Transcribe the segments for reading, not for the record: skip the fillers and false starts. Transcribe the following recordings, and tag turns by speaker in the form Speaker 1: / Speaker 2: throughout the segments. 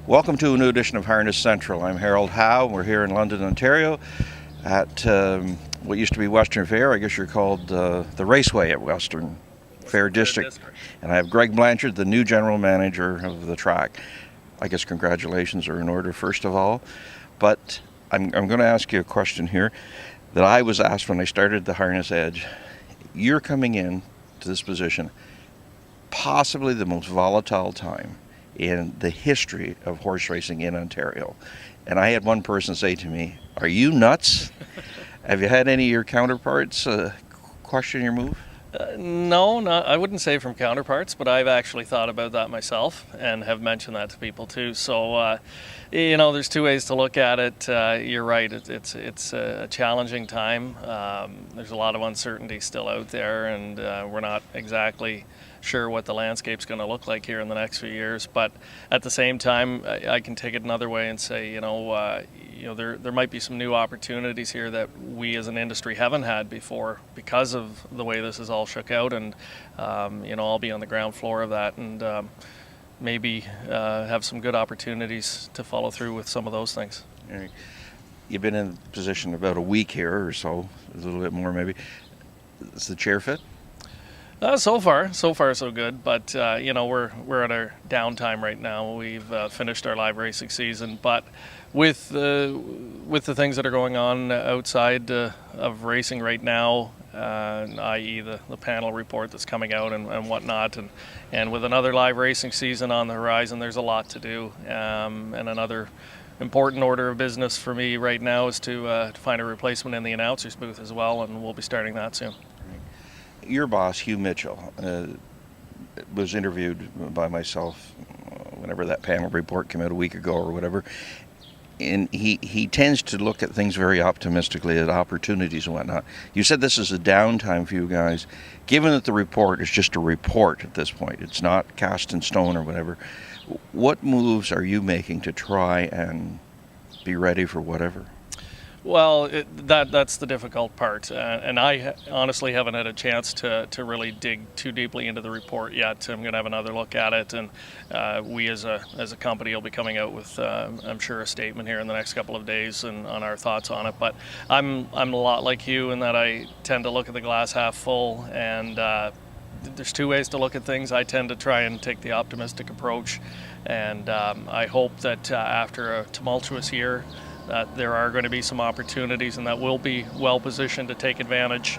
Speaker 1: Welcome to a new edition of Harness Central. I'm Harold Howe. We're here in London, Ontario at what used to be Western Fair. I guess you're called the Raceway at Western Fair District. And I have Greg Blanchard, the new general manager of the track. I guess congratulations are in order, first of all. But I'm going to ask you a question here that I was asked when I started the Harness Edge. You're coming in to this position, possibly the most volatile time in the history of horse racing in Ontario. And I had one person say to me, "Are you nuts?" Have you had any of your counterparts question your move?
Speaker 2: No, I wouldn't say from counterparts, but I've actually thought about that myself and have mentioned that to people too. So, there's two ways to look at it. You're right, it's a challenging time. There's a lot of uncertainty still out there, and we're not exactly sure what the landscape's going to look like here in the next few years. But at the same time, I can take it another way and say, there might be some new opportunities here that we as an industry haven't had before because of the way this is all shook out, and I'll be on the ground floor of that, and maybe have some good opportunities to follow through with some of those things.
Speaker 1: You've been in position about a week here or so, a little bit more maybe. Is the chair fit?
Speaker 2: So far so good, but we're at our downtime right now. We've finished our live racing season, but with the things that are going on outside of racing right now, i.e. the panel report that's coming out and whatnot, and with another live racing season on the horizon, there's a lot to do. And another important order of business for me right now is to find a replacement in the announcer's booth as well, and we'll be starting that soon.
Speaker 1: Your boss, Hugh Mitchell, was interviewed by myself whenever that panel report came out a week ago or whatever, and he tends to look at things very optimistically, at opportunities and whatnot. You said this is a downtime for you guys. Given that the report is just a report at this point, it's not cast in stone or whatever, what moves are you making to try and be ready for whatever?
Speaker 2: Well, that's the difficult part, and I honestly haven't had a chance to really dig too deeply into the report yet. I'm going to have another look at it, and we as a company will be coming out with, I'm sure, a statement here in the next couple of days and on our thoughts on it. But I'm a lot like you in that I tend to look at the glass half full, and there's two ways to look at things. I tend to try and take the optimistic approach, and I hope that after a tumultuous year, that there are going to be some opportunities and that we'll be well positioned to take advantage,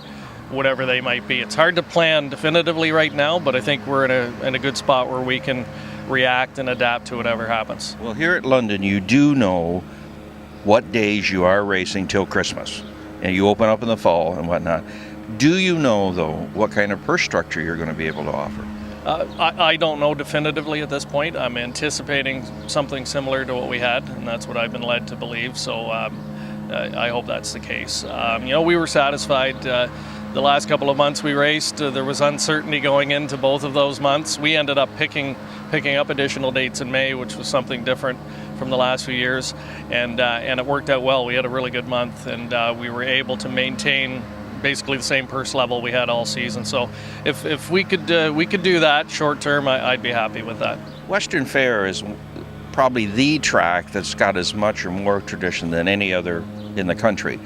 Speaker 2: whatever they might be. It's hard to plan definitively right now, but I think we're in a good spot where we can react and adapt to whatever happens.
Speaker 1: Well, here at London, you do know what days you are racing till Christmas, and you open up in the fall and whatnot. Do you know, though, what kind of purse structure you're going to be able to offer?
Speaker 2: I don't know definitively at this point. I'm anticipating something similar to what we had, and that's what I've been led to believe. So I hope that's the case. We were satisfied. The last couple of months we raced, there was uncertainty going into both of those months. We ended up picking up additional dates in May, which was something different from the last few years, and it worked out well. We had a really good month, and we were able to maintain basically the same purse level we had all season. So if we could do that short term, I'd be happy with that.
Speaker 1: Western Fair is probably the track that's got as much or more tradition than any other in the country.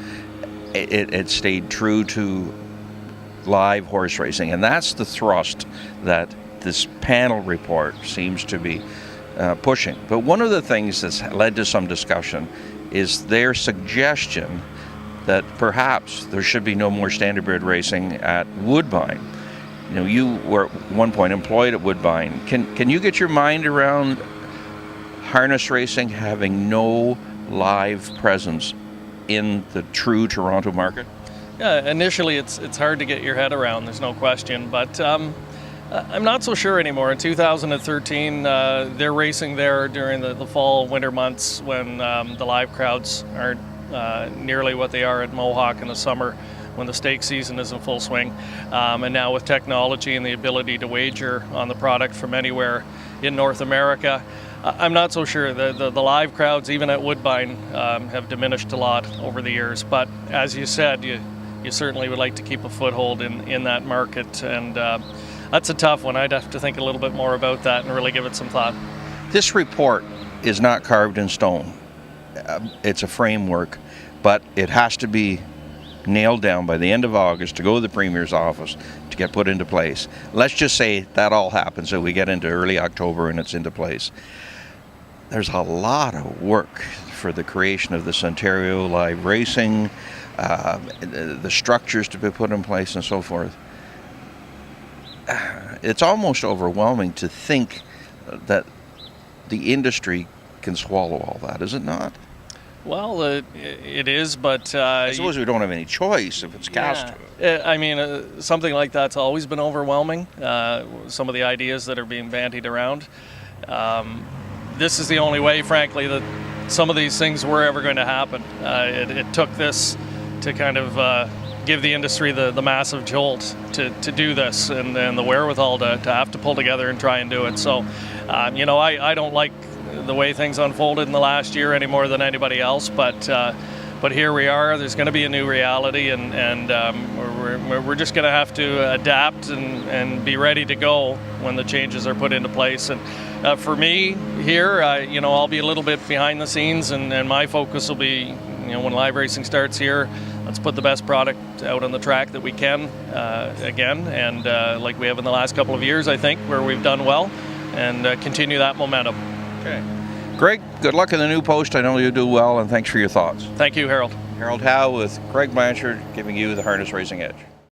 Speaker 1: It stayed true to live horse racing, and that's the thrust that this panel report seems to be pushing. But one of the things that's led to some discussion is their suggestion that perhaps there should be no more standardbred racing at Woodbine. You were at one point employed at Woodbine. Can you get your mind around harness racing having no live presence in the true Toronto market?
Speaker 2: Yeah, initially it's hard to get your head around, there's no question, but I'm not so sure anymore. In 2013, they're racing there during the fall, winter months when the live crowds aren't nearly what they are at Mohawk in the summer when the stake season is in full swing. And now with technology and the ability to wager on the product from anywhere in North America, I'm not so sure. The live crowds, even at Woodbine, have diminished a lot over the years. But as you said, you certainly would like to keep a foothold in that market. And that's a tough one. I'd have to think a little bit more about that and really give it some thought.
Speaker 1: This report is not carved in stone. It's a framework, but it has to be nailed down by the end of August to go to the Premier's office to get put into place. Let's just say that all happens, so we get into early October and it's into place. There's a lot of work for the creation of this Ontario live racing, the structures to be put in place and so forth. It's almost overwhelming to think that the industry can swallow all that, is it not?
Speaker 2: Well, it is, but
Speaker 1: I suppose we don't have any choice if it's cast.
Speaker 2: I mean, something like that's always been overwhelming. Some of the ideas that are being bandied around. This is the only way, frankly, that some of these things were ever going to happen. It took this to kind of give the industry the massive jolt to do this, and the wherewithal to have to pull together and try and do it. So, I don't like the way things unfolded in the last year any more than anybody else, but here we are. There's going to be a new reality, and we're just going to have to adapt and be ready to go when the changes are put into place. And for me here, I'll be a little bit behind the scenes, and my focus will be, when live racing starts here, let's put the best product out on the track that we can again, and like we have in the last couple of years, I think, where we've done well, and continue that momentum.
Speaker 1: Okay. Greg, good luck in the new post. I know you do well, and thanks for your thoughts.
Speaker 2: Thank you, Harold.
Speaker 1: Harold Howe with Greg Blanchard, giving you the Harness Racing Edge.